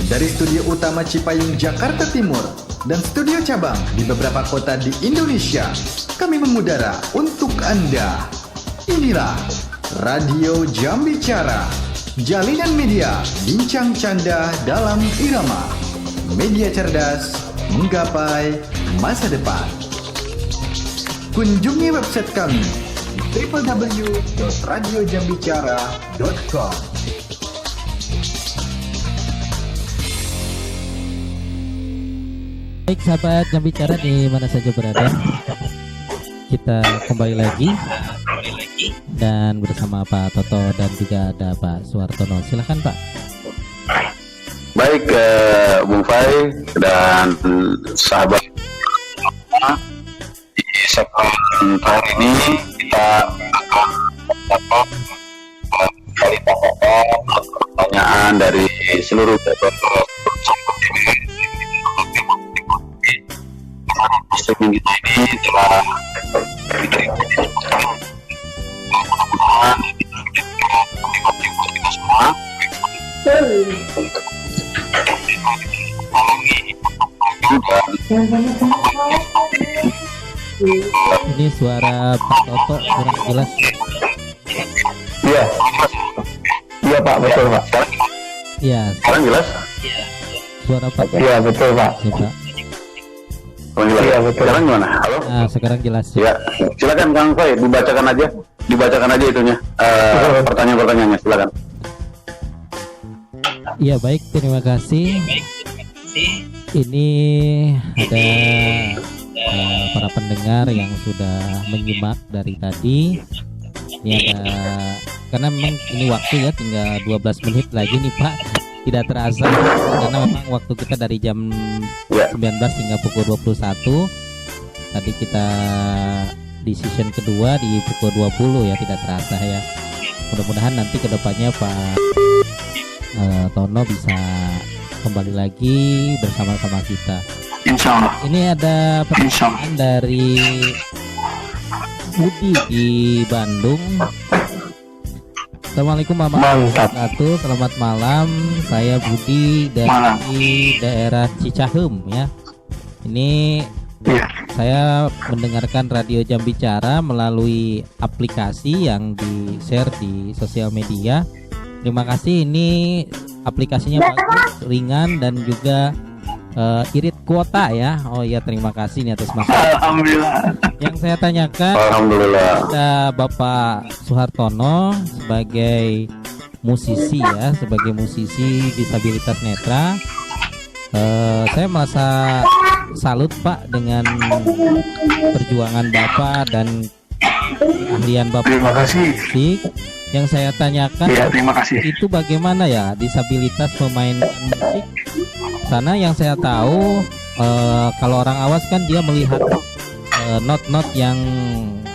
Dari studio utama Cipayung, Jakarta Timur, dan studio cabang di beberapa kota di Indonesia, kami mengudara untuk Anda. Inilah Radio Jambicara, jalinan media bincang canda dalam irama. Media cerdas menggapai masa depan. Kunjungi website kami www.radiojambicara.com. Baik sahabat Jambicara di mana saja berada, kita kembali lagi dan bersama Pak Toto dan juga ada Pak Suhartono. Silakan Pak. Baik, Bung Fai dan sahabat, di segmen hari ini kita akan mendapat pertanyaan dari seluruh streaming kita ini telah mudah-mudahan kita semua Ini suara Pak Toto kurang jelas. Iya. Iya Pak, betul Pak. Iya. Sekarang jelas? Suara Pak Toto. Iya betul Pak. Ya, Pak. Iya betul. Sekarang gimana? Halo? Nah, sekarang jelas. Ya, silakan Kang Fai, dibacakan aja itunya. Pertanyaan-pertanyaannya, silakan. Iya baik, terima kasih. Ini ada para pendengar yang sudah menyimak dari tadi. Ini ada, karena memang ini waktu ya tinggal 12 menit lagi nih Pak. Tidak terasa karena memang waktu kita dari jam 19 hingga pukul 21. Tadi kita di season kedua di pukul 20 ya, tidak terasa ya. Mudah-mudahan nanti kedepannya Pak Tono bisa kembali lagi bersama-sama kita. Insya Allah. Ini ada pertanyaan dari Budi di Bandung. Assalamualaikum warahmatullahi wabarakatuh. Selamat malam. Saya Budi dari daerah Cicahem ya. Ini saya mendengarkan Radio Jambicara melalui aplikasi yang di-share di sosial media. Terima kasih, ini aplikasinya bagus, ringan dan juga irit kuota ya. Oh ya, terima kasih nih atas masukan. Alhamdulillah. Yang saya tanyakan, Alhamdulillah. ada Bapak Suhartono sebagai musisi ya, sebagai musisi disabilitas netra. Saya merasa salut Pak dengan perjuangan Bapak dan keahlian Bapak. Terima kasih. Musik. Yang saya tanyakan, Terima kasih. itu bagaimana ya disabilitas memainkan musik? Karena yang saya tahu kalau orang awas kan dia melihat not-not yang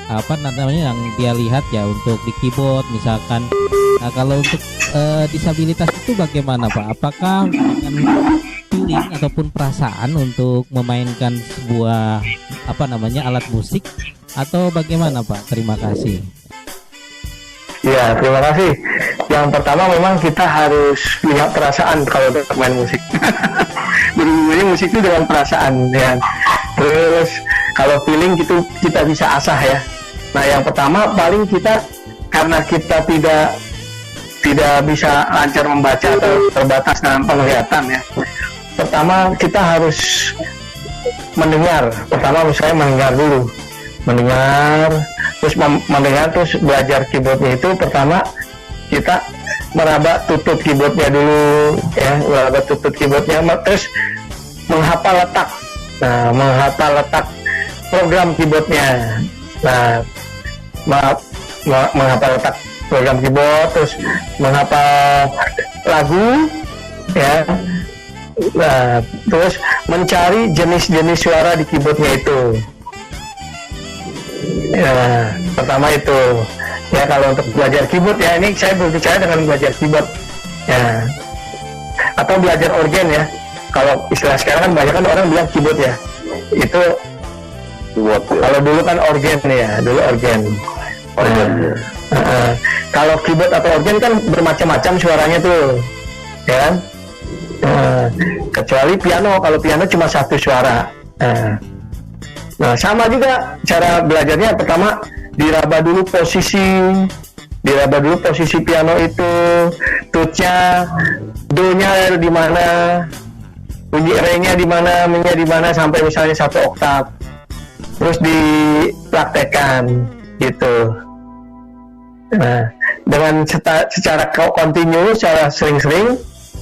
apa namanya yang dia lihat ya untuk di keyboard misalkan. Nah kalau untuk disabilitas itu bagaimana Pak? Apakah dengan feeling ataupun perasaan untuk memainkan sebuah apa namanya alat musik atau bagaimana Pak? Terima kasih. Ya, terima kasih. Yang pertama memang kita harus punya perasaan kalau untuk main musik. Berhubungannya musik itu dengan perasaan ya. Terus kalau feeling gitu kita bisa asah ya. Nah, yang pertama paling kita karena kita tidak bisa lancar membaca atau terbatas dalam penglihatan ya. Pertama kita harus mendengar. Pertama misalnya mendengar dulu. Mendengar terus belajar keyboardnya itu pertama kita meraba tutup keyboardnya dulu ya, meraba tutup keyboardnya terus menghafal letak. Nah, menghafal letak program keyboardnya. Nah, menghafal letak program keyboard terus menghafal lagu ya. Nah, terus mencari jenis-jenis suara di keyboardnya itu. Ya, pertama itu ya kalau untuk belajar keyboard ya, ini saya berbicara dengan belajar keyboard ya, atau belajar organ ya. Kalau istilah sekarang kan banyak kan orang bilang keyboard ya, itu keyboard ya. Kalau dulu kan organ ya, dulu organ. Kalau keyboard atau organ kan bermacam-macam suaranya tuh, ya kan? Kecuali piano, kalau piano cuma satu suara. Nah, sama juga cara belajarnya. Pertama diraba dulu posisi piano itu, tutnya, do-nya di mana, bunyi re-nya di mana, mi-nya di mana, sampai misalnya 1 oktav. Terus dipraktekkan gitu. Nah, dengan secara kontinu, secara sering-sering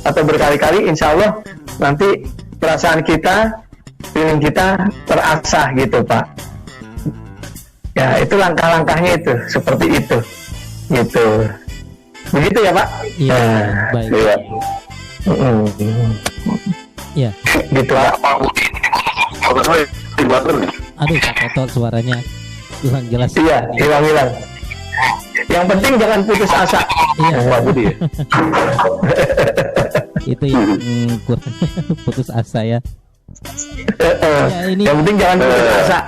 atau berkali-kali, insya Allah nanti perasaan kita, feeling kita terasah gitu, Pak. Ya, itu langkah-langkahnya itu, seperti itu, gitu. Begitu ya, Pak? Iya, baik. Iya. Iya. Gitu, Pak. Aduh, Pak Toto suaranya kurang jelas. Iya, hilang-hilang. Yang penting jangan putus asa. Iya. Pak Budi. Itu yang kurang putus asa ya. Ya, ini Yang penting jangan putus asa.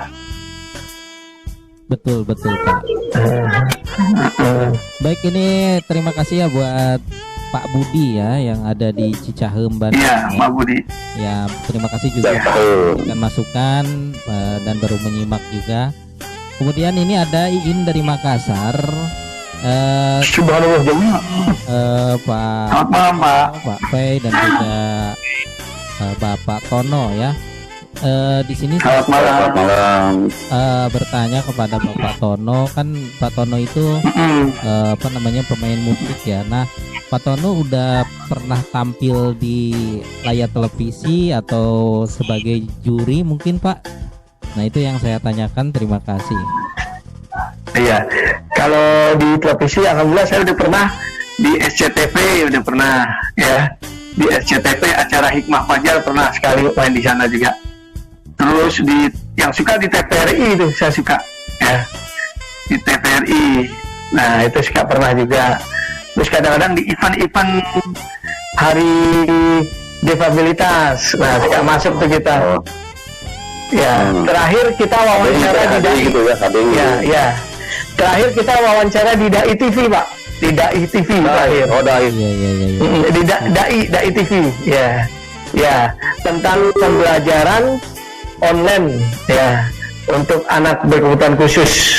betul Pak. Baik, ini terima kasih ya buat Pak Budi ya yang ada di Cicahem, Bandung. Iya, Pak Budi. Ya, terima kasih juga memberikan masukan dan baru menyimak juga. Kemudian ini ada Iin dari Makassar. Subhanallah, jamiah. Pak Selamat malam, Pak. Pak Fei dan juga Bapak Tono ya. Di sini saya Selamat malam. bertanya kepada Bapak Tono, kan Pak Tono itu pemain musik ya. Nah, Pak Tono udah pernah tampil di layar televisi atau sebagai juri mungkin, Pak? Nah, itu yang saya tanyakan. Terima kasih. Iya, kalau di televisi alhamdulillah saya udah pernah di SCTV, udah pernah ya. Di SCTV acara Hikmah Fajar pernah sekali main di sana juga. Terus yang suka di TVRI itu saya suka ya. Di TVRI. Nah, itu suka pernah juga. Terus kadang-kadang di event-event hari defabilitas. Nah, suka masuk tuh kita. Ya, terakhir kita wawancara di DAI gitu ya, ya. Terakhir kita wawancara di DAI TV, Pak. Di DAI TV terakhir. Oh, DAI. Iya. Di DAI TV, ya. Ya, tentang pembelajaran online ya untuk anak berkebutuhan khusus.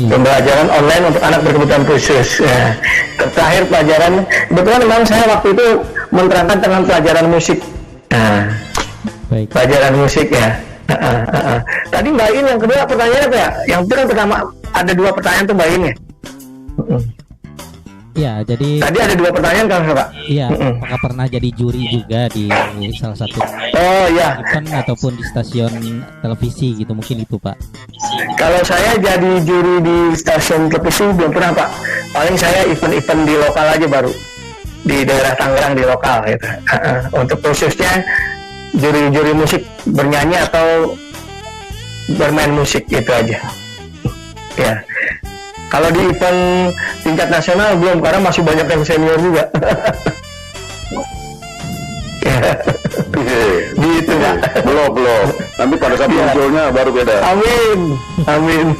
Pembelajaran online untuk anak berkebutuhan khusus. Ya. Terakhir pelajaran, kebetulan memang saya waktu itu menerangkan tentang pelajaran musik. Nah, Baik. pelajaran musik ya. Tadi Mbak In yang kedua pertanyaannya apa ya? Yang itu kan pertama ada 2 pertanyaan tuh Mbak In ya. Ya, jadi Tadi ada 2 pertanyaan kan Pak? iya, apakah pernah jadi juri juga di salah satu Oh ya, event ataupun di stasiun televisi gitu, mungkin itu, Pak? kalau saya jadi juri di stasiun televisi belum pernah Pak. Paling saya event-event di lokal aja baru. Di daerah Tangerang di lokal gitu. Untuk khususnya juri-juri musik bernyanyi atau bermain musik itu aja. Ya. Kalau di event tingkat nasional belum, karena masih banyak yang senior juga. Gitu Pak. Belum. Nanti pada saat munculnya baru beda. Amin.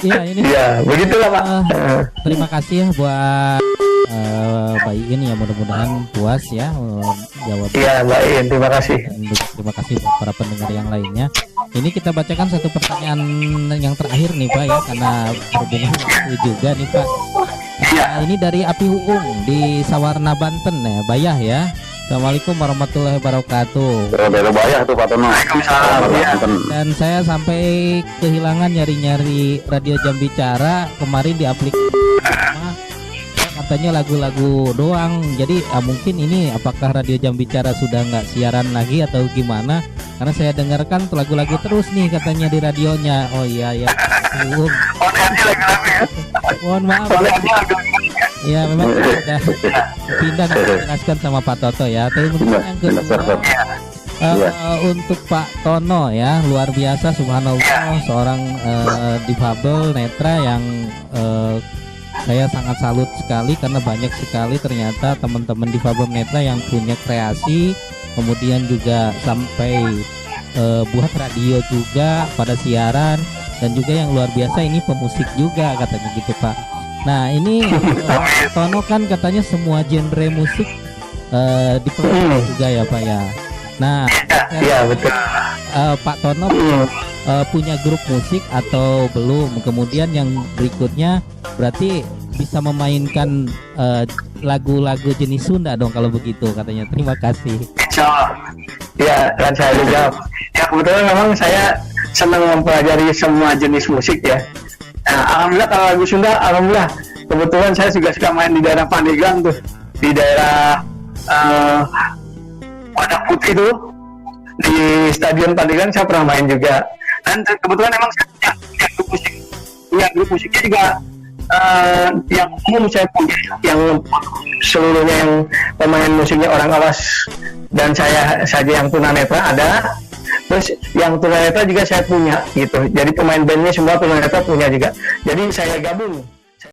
Iya, ini Ya, begitulah Pak. terima kasih ya buat Mbak Iin ya, mudah-mudahan puas ya jawab. Iya, Mbak In, terima kasih. Dan juga terima kasih buat para pendengar yang lainnya. Ini kita bacakan satu pertanyaan yang terakhir nih Pak ya, karena berhubungan waktu juga nih Pak. Ini dari Api Uung di Sawarna, Banten ya, Bayah ya. Assalamualaikum warahmatullahi wabarakatuh. Beda bayar tuh Pak Tono. Waalaikumsalam. Ya. Dan saya sampai kehilangan nyari-nyari radio Jam Bicara kemarin di aplikasi. Katanya lagu-lagu doang. Jadi mungkin ini apakah radio Jam Bicara sudah nggak siaran lagi atau gimana? Karena saya dengarkan lagu-lagu terus nih katanya di radionya. Oh iya ya. On air lagu-lagu ya. Mohon maaf. On air lagu-lagu. Ya memang sudah pindah dijelaskan sama Pak Toto ya. Tapi mungkin yang kedua untuk Pak Tono ya, luar biasa, subhanallah, seorang difabel netra yang saya sangat salut sekali karena banyak sekali ternyata teman-teman difabel netra yang punya kreasi, kemudian juga sampai buat radio juga pada siaran. dan juga yang luar biasa ini pemusik juga katanya gitu Pak. Nah ini Tono kan katanya semua genre musik diperlukan juga ya Pak ya. Nah iya betul. Pak Tono punya grup musik atau belum? Kemudian yang berikutnya berarti bisa memainkan lagu-lagu jenis Sunda dong kalau begitu katanya. Terima kasih. Ya, kan saya jawab. Ya kebetulan memang saya senang mempelajari semua jenis musik ya. Nah, alhamdulillah kalau lagu Sunda, alhamdulillah kebetulan saya juga suka main di daerah Pandeglang tuh, di daerah Wadah Putih tuh, di Stadion Pandeglang saya pernah main juga. Dan kebetulan memang saya punya grup musik, grup musiknya juga yang umum saya punya, yang seluruhnya yang pemain musiknya orang awas dan saya saja yang tunanetra ada, terus yang tunanetra juga saya punya gitu. Jadi pemain bandnya semua tunanetra punya juga. Jadi saya gabung